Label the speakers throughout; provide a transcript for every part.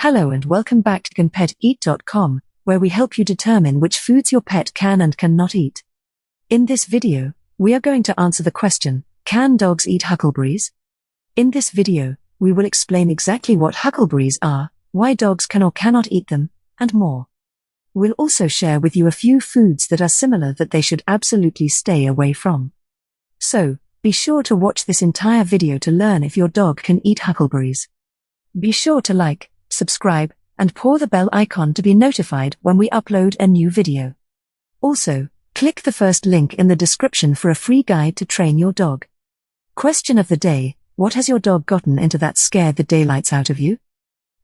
Speaker 1: Hello and welcome back to CanPetEat.com, where we help you determine which foods your pet can and cannot eat. In this video, we are going to answer the question, can dogs eat huckleberries? In this video, we will explain exactly what huckleberries are, why dogs can or cannot eat them, and more. We'll also share with you a few foods that are similar that they should absolutely stay away from. So, be sure to watch this entire video to learn if your dog can eat huckleberries. Be sure to like, subscribe, and paw the bell icon to be notified when we upload a new video. Also, click the first link in the description for a free guide to train your dog. Question of the day, what has your dog gotten into that scared the daylights out of you?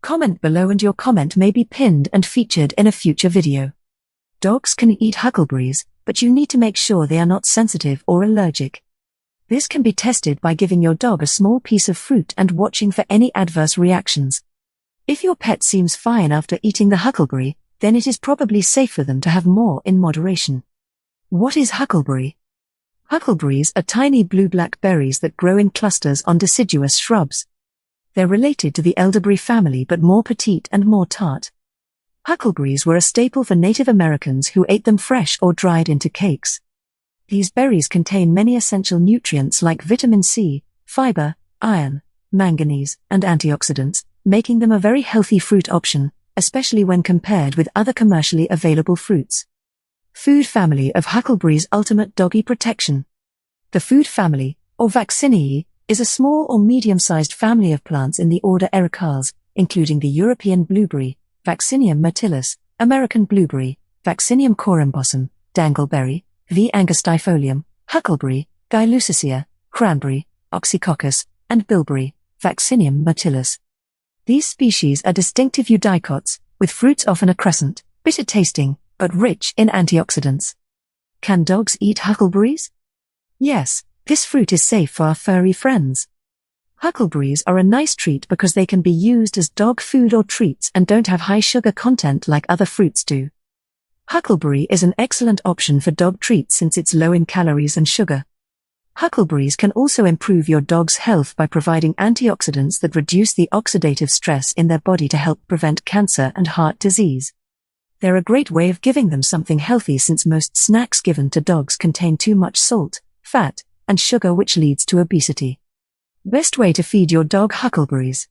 Speaker 1: Comment below and your comment may be pinned and featured in a future video. Dogs can eat huckleberries, but you need to make sure they are not sensitive or allergic. This can be tested by giving your dog a small piece of fruit and watching for any adverse reactions. If your pet seems fine after eating the huckleberry, then it is probably safe for them to have more in moderation. What is huckleberry? Huckleberries are tiny blue-black berries that grow in clusters on deciduous shrubs. They're related to the elderberry family but more petite and more tart. Huckleberries were a staple for Native Americans who ate them fresh or dried into cakes. These berries contain many essential nutrients like vitamin C, fiber, iron, manganese, and antioxidants, making them a very healthy fruit option, especially when compared with other commercially available fruits. Food family of huckleberries. Ultimate doggy protection. The food family, or Vacciniae, is a small or medium-sized family of plants in the order Ericales, including the European blueberry, Vaccinium myrtillus, American blueberry, Vaccinium corymbosum, dangleberry, V. angustifolium, huckleberry, Guylusacea, cranberry, Oxycoccus, and bilberry, Vaccinium myrtillus. These species are distinctive eudicots, with fruits often a crescent, bitter tasting, but rich in antioxidants. Can dogs eat huckleberries? Yes, this fruit is safe for our furry friends. Huckleberries are a nice treat because they can be used as dog food or treats and don't have high sugar content like other fruits do. Huckleberry is an excellent option for dog treats since it's low in calories and sugar. Huckleberries can also improve your dog's health by providing antioxidants that reduce the oxidative stress in their body to help prevent cancer and heart disease. They're a great way of giving them something healthy since most snacks given to dogs contain too much salt, fat, and sugar, which leads to obesity. Best way to feed your dog huckleberries.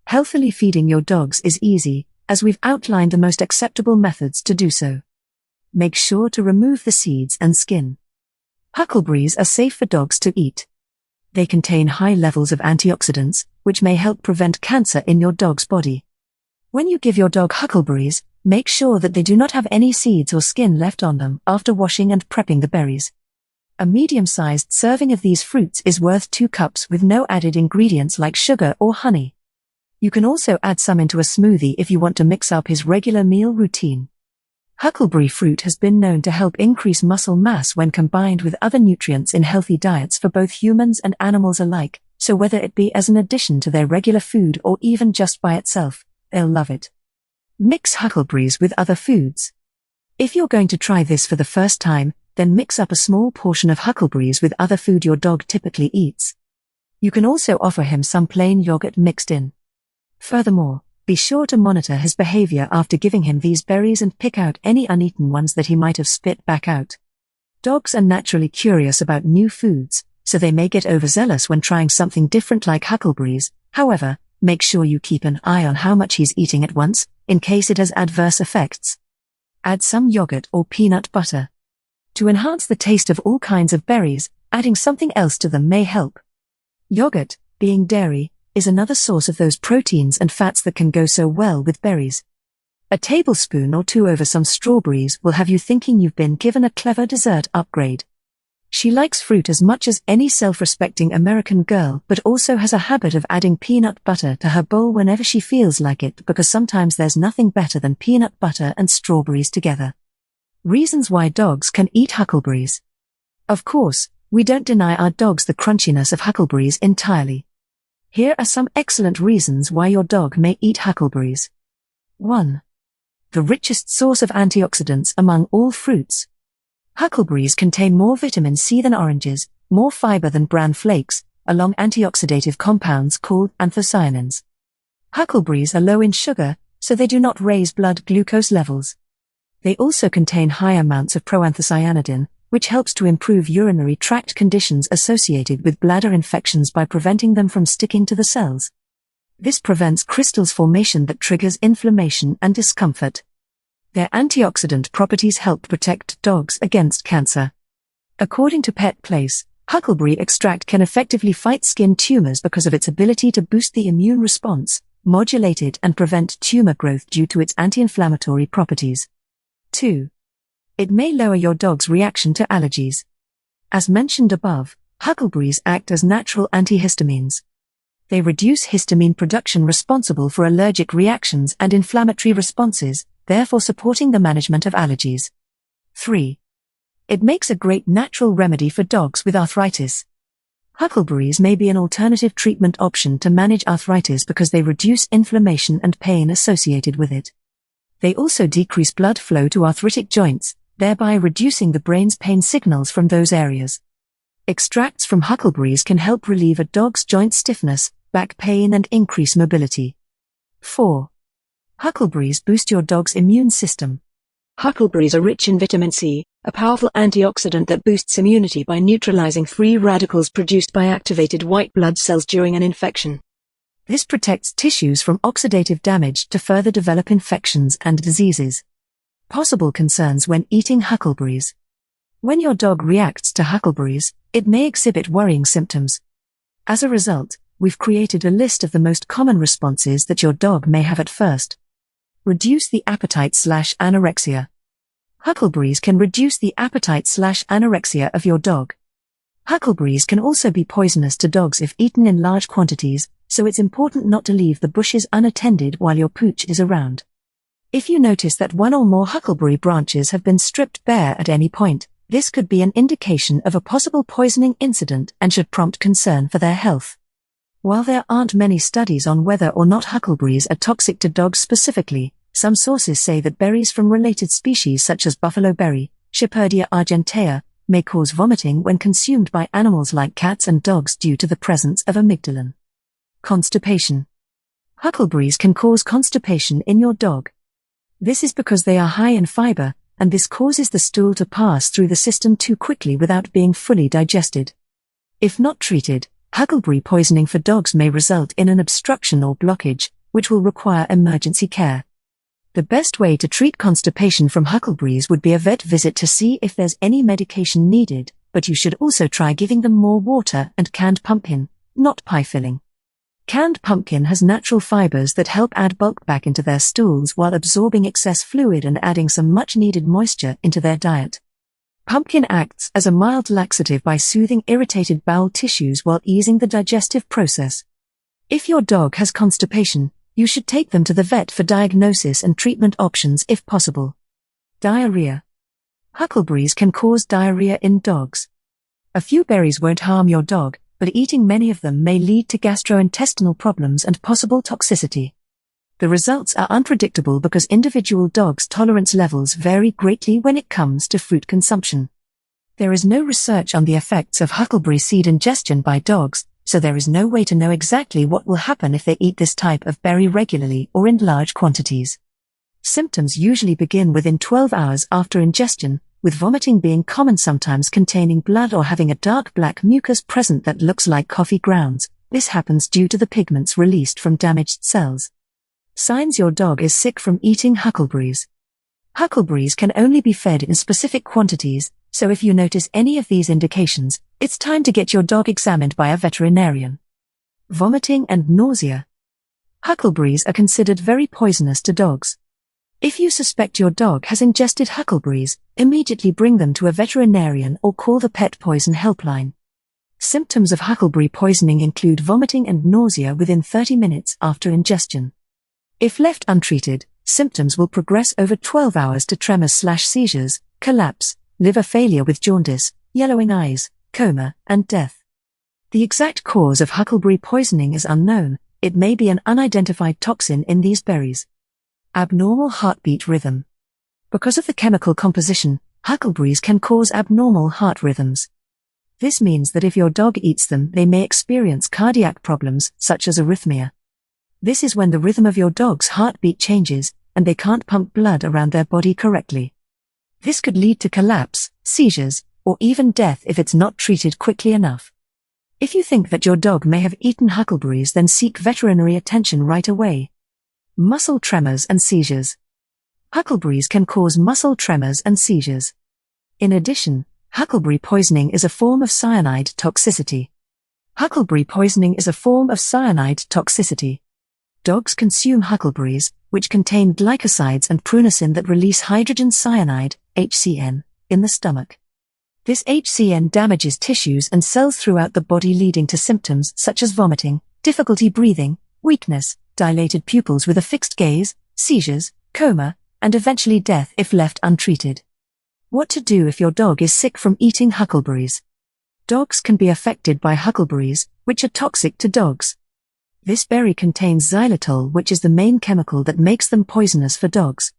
Speaker 1: Healthily feeding your dogs is easy, as we've outlined the most acceptable methods to do so. Make sure to remove the seeds and skin. Huckleberries are safe for dogs to eat. They contain high levels of antioxidants, which may help prevent cancer in your dog's body. When you give your dog huckleberries, make sure that they do not have any seeds or skin left on them after washing and prepping the berries. A medium-sized serving of these fruits is worth 2 cups with no added ingredients like sugar or honey. You can also add some into a smoothie if you want to mix up his regular meal routine. Huckleberry fruit has been known to help increase muscle mass when combined with other nutrients in healthy diets for both humans and animals alike, so whether it be as an addition to their regular food or even just by itself, they'll love it. Mix huckleberries with other foods. If you're going to try this for the first time, then mix up a small portion of huckleberries with other food your dog typically eats. You can also offer him some plain yogurt mixed in. Furthermore, be sure to monitor his behavior after giving him these berries and pick out any uneaten ones that he might have spit back out. Dogs are naturally curious about new foods, so they may get overzealous when trying something different like huckleberries. However, make sure you keep an eye on how much he's eating at once, in case it has adverse effects. Add some yogurt or peanut butter. To enhance the taste of all kinds of berries, adding something else to them may help. Yogurt, being dairy, is another source of those proteins and fats that can go so well with berries. A tablespoon or 2 over some strawberries will have you thinking you've been given a clever dessert upgrade. She likes fruit as much as any self-respecting American girl, but also has a habit of adding peanut butter to her bowl whenever she feels like it, because sometimes there's nothing better than peanut butter and strawberries together. Reasons why dogs can eat huckleberries. Of course, we don't deny our dogs the crunchiness of huckleberries entirely. Here are some excellent reasons why your dog may eat huckleberries. 1. The richest source of antioxidants among all fruits. Huckleberries contain more vitamin C than oranges, more fiber than bran flakes, along antioxidative compounds called anthocyanins. Huckleberries are low in sugar, so they do not raise blood glucose levels. They also contain high amounts of proanthocyanidin, which helps to improve urinary tract conditions associated with bladder infections by preventing them from sticking to the cells. This prevents crystals formation that triggers inflammation and discomfort. Their antioxidant properties help protect dogs against cancer. According to Pet Place, huckleberry extract can effectively fight skin tumors because of its ability to boost the immune response, modulate it, and prevent tumor growth due to its anti-inflammatory properties. 2. It may lower your dog's reaction to allergies. As mentioned above, huckleberries act as natural antihistamines. They reduce histamine production responsible for allergic reactions and inflammatory responses, therefore supporting the management of allergies. 3. It makes a great natural remedy for dogs with arthritis. Huckleberries may be an alternative treatment option to manage arthritis because they reduce inflammation and pain associated with it. They also decrease blood flow to arthritic joints, thereby reducing the brain's pain signals from those areas. Extracts from huckleberries can help relieve a dog's joint stiffness, back pain, and increase mobility. 4. Huckleberries boost your dog's immune system. Huckleberries are rich in vitamin C, a powerful antioxidant that boosts immunity by neutralizing free radicals produced by activated white blood cells during an infection. This protects tissues from oxidative damage to further develop infections and diseases. Possible concerns when eating huckleberries. When your dog reacts to huckleberries, it may exhibit worrying symptoms. As a result, we've created a list of the most common responses that your dog may have at first. Reduce the appetite/anorexia. Huckleberries can reduce the appetite/anorexia of your dog. Huckleberries can also be poisonous to dogs if eaten in large quantities, so it's important not to leave the bushes unattended while your pooch is around. If you notice that one or more huckleberry branches have been stripped bare at any point, this could be an indication of a possible poisoning incident and should prompt concern for their health. While there aren't many studies on whether or not huckleberries are toxic to dogs specifically, some sources say that berries from related species such as buffalo berry, Shepherdea argentea, may cause vomiting when consumed by animals like cats and dogs due to the presence of amygdalin. Constipation. Huckleberries can cause constipation in your dog. This is because they are high in fiber, and this causes the stool to pass through the system too quickly without being fully digested. If not treated, huckleberry poisoning for dogs may result in an obstruction or blockage, which will require emergency care. The best way to treat constipation from huckleberries would be a vet visit to see if there's any medication needed, but you should also try giving them more water and canned pumpkin, not pie filling. Canned pumpkin has natural fibers that help add bulk back into their stools while absorbing excess fluid and adding some much-needed moisture into their diet. Pumpkin acts as a mild laxative by soothing irritated bowel tissues while easing the digestive process. If your dog has constipation, you should take them to the vet for diagnosis and treatment options if possible. Diarrhea. Huckleberries can cause diarrhea in dogs. A few berries won't harm your dog, but eating many of them may lead to gastrointestinal problems and possible toxicity. The results are unpredictable because individual dogs' tolerance levels vary greatly when it comes to fruit consumption. There is no research on the effects of huckleberry seed ingestion by dogs, so there is no way to know exactly what will happen if they eat this type of berry regularly or in large quantities. Symptoms usually begin within 12 hours after ingestion, with vomiting being common, sometimes containing blood or having a dark black mucus present that looks like coffee grounds. This happens due to the pigments released from damaged cells. Signs your dog is sick from eating huckleberries. Huckleberries can only be fed in specific quantities, so if you notice any of these indications, it's time to get your dog examined by a veterinarian. Vomiting and nausea. Huckleberries are considered very poisonous to dogs. If you suspect your dog has ingested huckleberries, immediately bring them to a veterinarian or call the pet poison helpline. Symptoms of huckleberry poisoning include vomiting and nausea within 30 minutes after ingestion. If left untreated, symptoms will progress over 12 hours to tremors/seizures, collapse, liver failure with jaundice, yellowing eyes, coma, and death. The exact cause of huckleberry poisoning is unknown. It may be an unidentified toxin in these berries. Abnormal heartbeat rhythm. Because of the chemical composition, huckleberries can cause abnormal heart rhythms. This means that if your dog eats them, they may experience cardiac problems such as arrhythmia. This is when the rhythm of your dog's heartbeat changes, and they can't pump blood around their body correctly. This could lead to collapse, seizures, or even death if it's not treated quickly enough. If you think that your dog may have eaten huckleberries, then seek veterinary attention right away. Muscle tremors and seizures. Huckleberries can cause muscle tremors and seizures. In addition, huckleberry poisoning is a form of cyanide toxicity. Huckleberry poisoning is a form of cyanide toxicity. Dogs consume huckleberries, which contain glycosides and prunicin that release hydrogen cyanide, HCN, in the stomach. This HCN damages tissues and cells throughout the body, leading to symptoms such as vomiting, difficulty breathing, weakness, dilated pupils with a fixed gaze, seizures, coma, and eventually death if left untreated. What to do if your dog is sick from eating huckleberries? Dogs can be affected by huckleberries, which are toxic to dogs. This berry contains xylitol, which is the main chemical that makes them poisonous for dogs.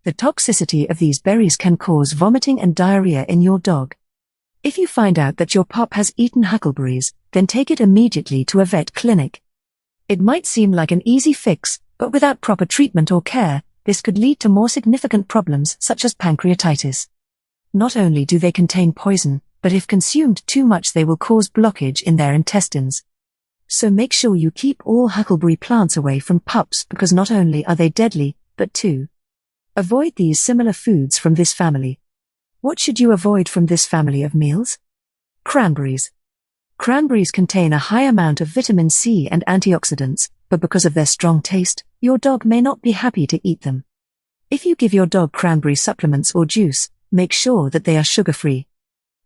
Speaker 1: The toxicity of these berries can cause vomiting and diarrhea in your dog. If you find out that your pup has eaten huckleberries, then take it immediately to a vet clinic. It might seem like an easy fix, but without proper treatment or care, this could lead to more significant problems such as pancreatitis. Not only do they contain poison, but if consumed too much they will cause blockage in their intestines. So make sure you keep all huckleberry plants away from pups, because not only are they deadly, but too. Avoid these similar foods from this family. What should you avoid from this family of meals? Cranberries. Cranberries contain a high amount of vitamin C and antioxidants, but because of their strong taste, your dog may not be happy to eat them. If you give your dog cranberry supplements or juice, make sure that they are sugar-free.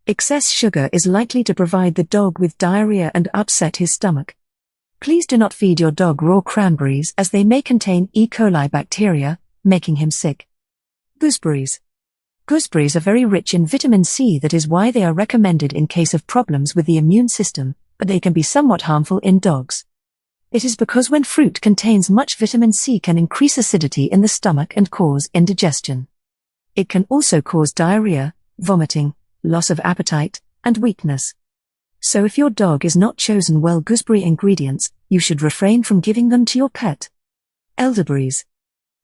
Speaker 1: Excess sugar is likely to provide the dog with diarrhea and upset his stomach. Please do not feed your dog raw cranberries, as they may contain E. coli bacteria, making him sick. Gooseberries. Gooseberries are very rich in vitamin C. That is why they are recommended in case of problems with the immune system, but they can be somewhat harmful in dogs. It is because when fruit contains much vitamin C can increase acidity in the stomach and cause indigestion. It can also cause diarrhea, vomiting, loss of appetite, and weakness. So if your dog is not chosen well gooseberry ingredients, you should refrain from giving them to your pet. Elderberries.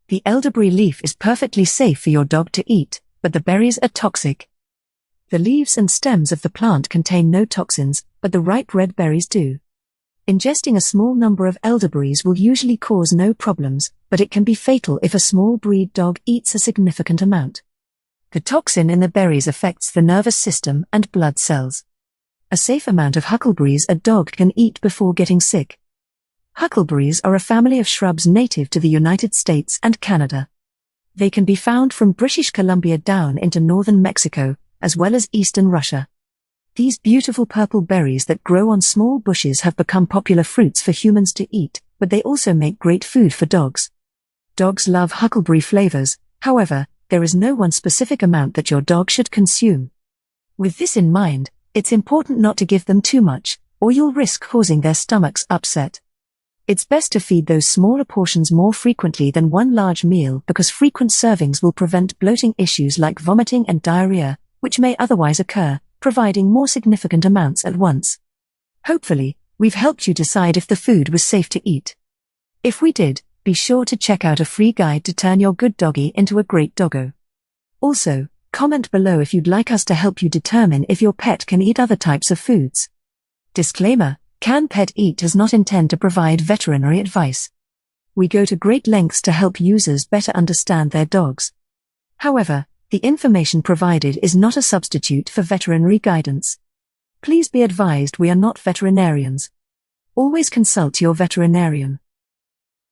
Speaker 1: The elderberry leaf is perfectly safe for your dog to eat, but the berries are toxic. The leaves and stems of the plant contain no toxins, but the ripe red berries do. Ingesting a small number of elderberries will usually cause no problems, but it can be fatal if a small breed dog eats a significant amount. The toxin in the berries affects the nervous system and blood cells. A safe amount of huckleberries a dog can eat before getting sick. Huckleberries are a family of shrubs native to the United States and Canada. They can be found from British Columbia down into northern Mexico, as well as eastern Russia. These beautiful purple berries that grow on small bushes have become popular fruits for humans to eat, but they also make great food for dogs. Dogs love huckleberry flavors, however, there is no one specific amount that your dog should consume. With this in mind, it's important not to give them too much, or you'll risk causing their stomachs upset. It's best to feed those smaller portions more frequently than one large meal, because frequent servings will prevent bloating issues like vomiting and diarrhea, which may otherwise occur, providing more significant amounts at once. Hopefully, we've helped you decide if the food was safe to eat. If we did, be sure to check out a free guide to turn your good doggy into a great doggo. Also, comment below if you'd like us to help you determine if your pet can eat other types of foods. Disclaimer: Can Pet Eat does not intend to provide veterinary advice. We go to great lengths to help users better understand their dogs. However, the information provided is not a substitute for veterinary guidance. Please be advised we are not veterinarians. Always consult your veterinarian.